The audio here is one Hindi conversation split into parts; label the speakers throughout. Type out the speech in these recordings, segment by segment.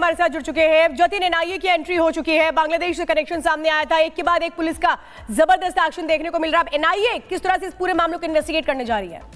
Speaker 1: हमारे साथ जुड़ चुके हैं। जतिन, एनआईए की एंट्री हो चुकी है, बांग्लादेश से कनेक्शन सामने आया था, एक के बाद एक पुलिस का जबरदस्त एक्शन देखने को मिल रहा है। अब एनआईए किस तरह से इस पूरे मामले को इन्वेस्टिगेट करने जा रही है?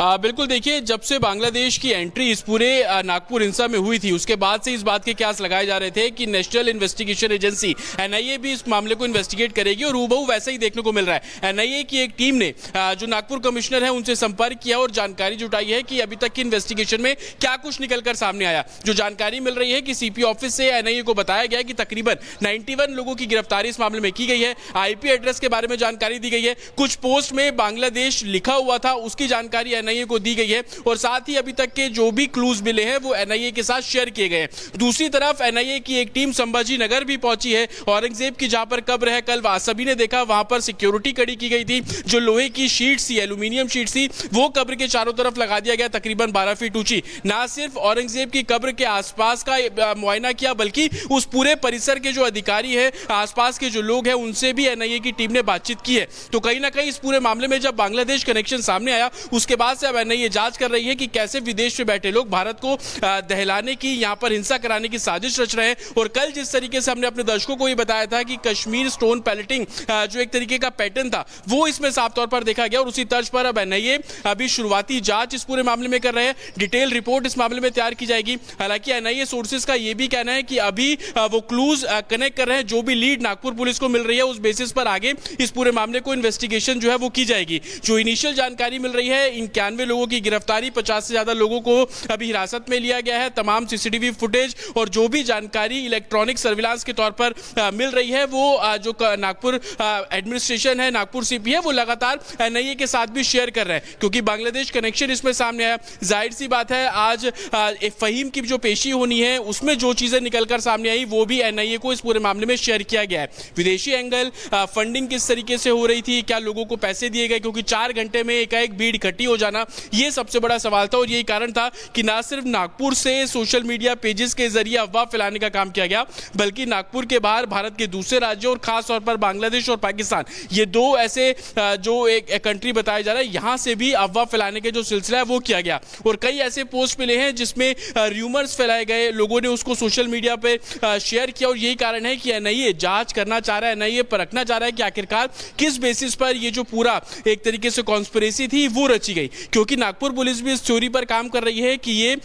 Speaker 2: बिल्कुल, देखिए, जब से बांग्लादेश की एंट्री इस पूरे नागपुर हिंसा में हुई थी, उसके बाद से इस बात के कयास लगाए जा रहे थे कि नेशनल इन्वेस्टिगेशन एजेंसी एनआईए भी इस मामले को इन्वेस्टिगेट करेगी और हूबहू वैसा ही देखने को मिल रहा है। एनआईए की एक टीम ने जो नागपुर कमिश्नर है उनसे संपर्क किया और जानकारी जुटाई है कि अभी तक की इन्वेस्टिगेशन में क्या कुछ निकलकर सामने आया। जो जानकारी मिल रही है कि सीपी ऑफिस से एनआईए को बताया गया कि तकरीबन 91 लोगों की गिरफ्तारी इस मामले में की गई है। आईपी एड्रेस के बारे में जानकारी दी गई है, कुछ पोस्ट में बांग्लादेश लिखा हुआ था उसकी जानकारी एनआईए को दी गई है और साथ ही अभी तक के जो भी क्लूज मिले हैं वो एनआईए के साथ शेयर किए गए हैं। दूसरी तरफ एनआईए की एक टीम संभाजी नगर भी पहुंची है। औरंगजेब की जहां पर कब्र है, कल सभी ने देखा वहां पर सिक्योरिटी कड़ी की गई थी। जो लोहे की शीट्स थी, एल्यूमिनियम शीट्स थी, वो कब्र के चारों तरफ लगा दिया गया, तकरीबन 12 फीट ऊंची। ना सिर्फ औरंगजेब की कब्र के आसपास का मुआयना किया, बल्कि उस पूरे परिसर के जो अधिकारी है, आसपास के जो लोग हैं, उनसे भी एनआईए की टीम ने बातचीत की है। तो कहीं ना कहीं इस पूरे मामले में जब बांग्लादेश कनेक्शन सामने आया, उसके बाद से अब एनआईए जांच कर रही है कि कैसे विदेश में बैठे लोग भारत को दहलाने की, यहां पर हिंसा कराने की साजिश रच रहे हैं। और कल जिस तरीके से हमने अपने दर्शकों को ये बताया था कि कश्मीर स्टोन पैलेटिंग जो एक तरीके का पैटर्न था, वो इसमें साफ तौर पर देखा गया और उसी तर्ज पर अब एनआईए अभी शुरुआती जांच इस पूरे मामले में कर रहे हैं। डिटेल रिपोर्ट इस मामले में तैयार की जाएगी। हालांकि एनआईए सोर्सेज का यह भी कहना है कि अभी वो क्लूज कनेक्ट कर रहे हैं, जो भी लीड नागपुर पुलिस को मिल रही है उस बेसिस पर आगे इस पूरे मामले को इन्वेस्टिगेशन जो है वो की जाएगी। जो इनिशियल जानकारी मिल रही है, 91 लोगों की गिरफ्तारी, 50 से ज्यादा लोगों को अभी हिरासत में लिया गया है। तमाम सीसीटीवी फुटेज और जो भी जानकारी इलेक्ट्रॉनिक सर्विलांस के तौर पर मिल रही है, वो जो नागपुर एडमिनिस्ट्रेशन है, नागपुर सीपी है, वो लगातार एनआईए के साथ भी शेयर कर रहे हैं। क्योंकि बांग्लादेश कनेक्शन इसमें सामने आया, जाहिर सी बात है आज फहीम की जो पेशी होनी है उसमें जो चीजें निकलकर सामने आई वो भी एनआईए को इस पूरे मामले में शेयर किया गया है। विदेशी एंगल, फंडिंग किस तरीके से हो रही थी, क्या लोगों को पैसे दिए गए, क्योंकि 4 घंटे में एकाएक भीड़ इकट्ठी हो जाना, ये सबसे बड़ा सवाल था। और यही कारण था कि ना सिर्फ नागपुर से सोशल मीडिया पेजेस के जरिए अफवाह फैलाने का काम किया गया, बल्कि नागपुर के बाहर भारत के दूसरे राज्यों और खास तौर पर बांग्लादेश और पाकिस्तान, ये दो ऐसे जो एक कंट्री बताया जा रहा है, यहां से भी अफवाह फैलाने के जो सिलसिला है वो किया गया। और कई ऐसे पोस्ट मिले हैं जिसमें र्यूमर्स फैलाए गए, लोगों ने उसको सोशल मीडिया पे शेयर किया। और यही कारण है कि एनआईए जांच करना चाह रहा है, एनआईए परखना चाह रहा है कि आखिरकार किस बेसिस पर ये जो पूरा एक तरीके से कॉन्स्पिरेसी थी वो रची गई। क्योंकि नागपुर पुलिस भी इस थ्योरी पर काम कर रही है कि ये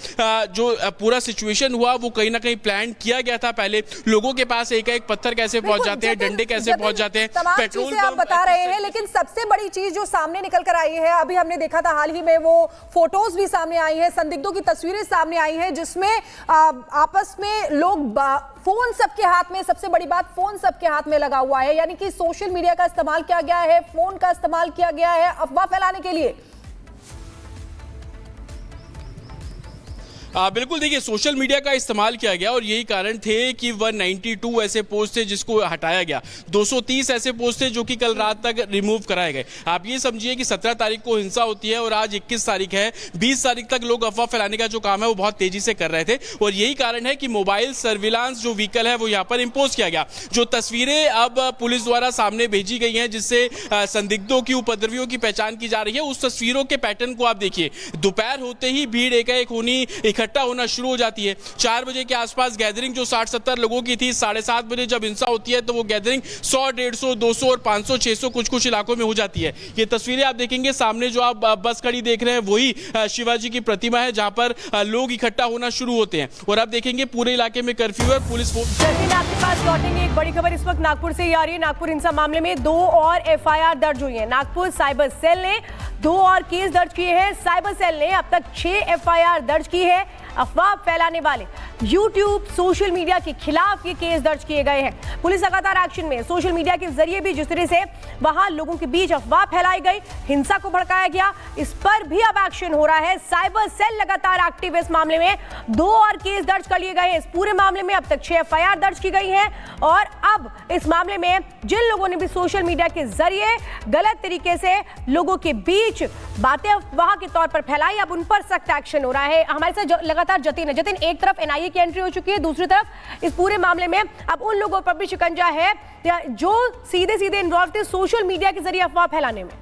Speaker 2: जो पूरा सिचुएशन हुआ वो कहीं ना कहीं प्लान किया गया था। पहले लोगों के पास एक एक पत्थर कैसे पहुंच जाते हैं, डंडे कैसे पहुंच जाते हैं,
Speaker 3: पेट्रोल आप बता रहे हैं, लेकिन सबसे बड़ी चीज जो सामने निकल कर आई है, अभी हमने देखा था हाल ही में, वो फोटोज भी सामने आई है, संदिग्धों की तस्वीरें सामने आई है, जिसमें आपस में लोग फोन सबके हाथ में, सबसे बड़ी बात फोन सबके हाथ में लगा हुआ है, यानी कि सोशल मीडिया का इस्तेमाल किया गया है, फोन का इस्तेमाल किया गया है अफवाह फैलाने के लिए।
Speaker 2: बिल्कुल, देखिए, सोशल मीडिया का इस्तेमाल किया गया और यही कारण थे कि 192 ऐसे पोस्ट थे जिसको हटाया गया, 230 ऐसे पोस्ट थे जो कि कल रात तक रिमूव कराए गए। आप ये समझिए कि 17 तारीख को हिंसा होती है और आज 21 तारीख है, 20 तारीख तक लोग अफवाह फैलाने का जो काम है वो बहुत तेजी से कर रहे थे। और यही कारण है कि मोबाइल सर्विलांस जो व्हीकल है वो यहाँ पर इंपोज किया गया। जो तस्वीरें अब पुलिस द्वारा सामने भेजी गई हैं जिससे संदिग्धों की, उपद्रवियों की पहचान की जा रही है, उस तस्वीरों के पैटर्न को आप देखिए। दोपहर होते ही भीड़ एकाएक इकट्ठा होना शुरू हो जाती है। 4 बजे के आसपास गैदरिंग जो 60-70 लोगों की थी, 7:30 बजे जब हिंसा होती है तो वो गैदरिंग 100, 150, 200 और 500, 600 कुछ इलाकों में हो जाती है। ये तस्वीरें आप देखेंगे, सामने जो आप बस खड़ी देख रहे हैं वही शिवाजी की प्रतिमा है जहां पर लोग इकट्ठा होना शुरू होते हैं। और आप देखेंगे पूरे इलाके में कर्फ्यू है, पुलिस
Speaker 1: आपके पास लौटेंगे। एक बड़ी खबर इस वक्त नागपुर से ही आ रही है। नागपुर हिंसा मामले में 2 और एफआईआर दर्ज हुई है। नागपुर साइबर सेल ने 2 और केस दर्ज किए हैं। साइबर सेल ने अब तक 6 एफआईआर दर्ज की है। अफवाह फैलाने वाले यूट्यूब, सोशल मीडिया के खिलाफ ये केस दर्ज किए गए हैं। पुलिस लगातार एक्शन में, सोशल मीडिया के जरिए भी जिस तरह से वहां लोगों के बीच अफवाह फैलाई गई, हिंसा को भड़काया गया, इस पर भी अब एक्शन हो रहा है। साइबर सेल लगातार एक्टिव है इस मामले में। 2 और केस दर्ज कर लिए गए हैं। इस पूरे मामले में अब तक 6 एफआईआर दर्ज की गई हैं और अब इस मामले में जिन लोगों ने भी सोशल मीडिया के जरिए गलत तरीके से लोगों के बीच बातें अफवाह के तौर पर फैलाई, अब उन पर सख्त एक्शन हो रहा है। हमारे साथ लगातार जतिन है। जतिन, एक तरफ एनआईए की एंट्री हो चुकी है, दूसरी तरफ इस पूरे मामले में अब उन लोगों पर भी शिकंजा है जो सीधे सीधे इन्वॉल्व थे सोशल मीडिया के जरिए अफवाह फैलाने में।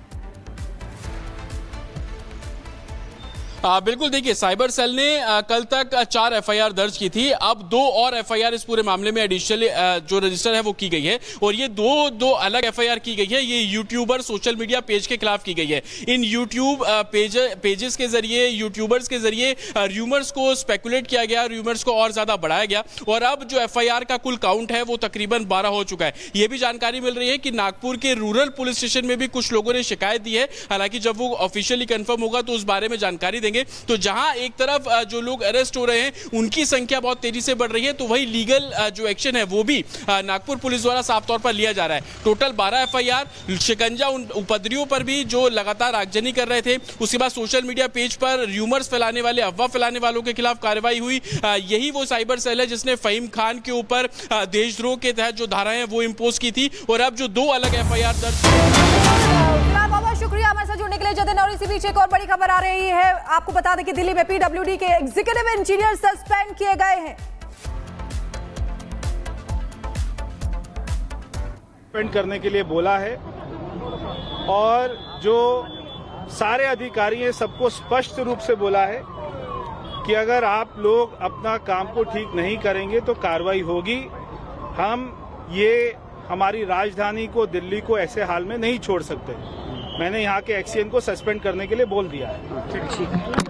Speaker 2: बिल्कुल देखिए, साइबर सेल ने कल तक 4 एफआईआर दर्ज की थी। अब 2 और एफआईआर इस पूरे मामले में एडिशनली जो रजिस्टर है वो की गई है, और ये दो अलग एफआईआर की गई है। ये यूट्यूबर सोशल मीडिया पेज के खिलाफ की गई है। इन यूट्यूब पेजेस के जरिए, यूट्यूबर्स के जरिए र्यूमर्स को स्पेकुलेट किया गया, र्यूमर्स को और ज्यादा बढ़ाया गया, और अब जो एफआईआर का कुल काउंट है वो तकरीबन 12 हो चुका है। ये भी जानकारी मिल रही है कि नागपुर के रूरल पुलिस स्टेशन में भी कुछ लोगों ने शिकायत दी है। हालांकि जब वो ऑफिशियली कंफर्म होगा तो उस बारे में जानकारी देंगे। तो जहां एक तरफ जो लोग अरेस्ट हो रहे हैं उनकी संख्या बहुत तेजी से बढ़ रही है, तो वही लीगल जो एक्शन है वो भी नागपुर पुलिस द्वारा साफ तौर पर लिया जा रहा है। टोटल 12 एफआईआर, शिकंजा उन उपद्रवियों पर भी जो लगातार आगजनी कर रहे थे। उसके बाद सोशल मीडिया पेज पर र्यूमर्स फैलाने वाले, अफवाह फैलाने वालों के खिलाफ कार्रवाई हुई। यही वो साइबर सेल है जिसने फहीम खान के ऊपर देशद्रोह के तहत जो धाराएं हैं वो इंपोज की थी, और अब जो 2 अलग एफआईआर दर्ज।
Speaker 3: बहुत शुक्रिया हमारे साथ जुड़ने के लिए जतिन। और इसी बीच एक और बड़ी खबर आ रही है। आपको बता दें कि दिल्ली में पीडब्ल्यूडी के एग्जीक्यूटिव इंजीनियर सस्पेंड किए गए हैं।
Speaker 4: सस्पेंड करने के लिए बोला है, और जो सारे अधिकारी हैं सबको स्पष्ट रूप से बोला है कि अगर आप लोग अपना काम को ठीक नहीं करेंगे तो कार्रवाई होगी। हम ये हमारी राजधानी को, दिल्ली को ऐसे हाल में नहीं छोड़ सकते। मैंने यहाँ के एक्सीएन को सस्पेंड करने के लिए बोल दिया है।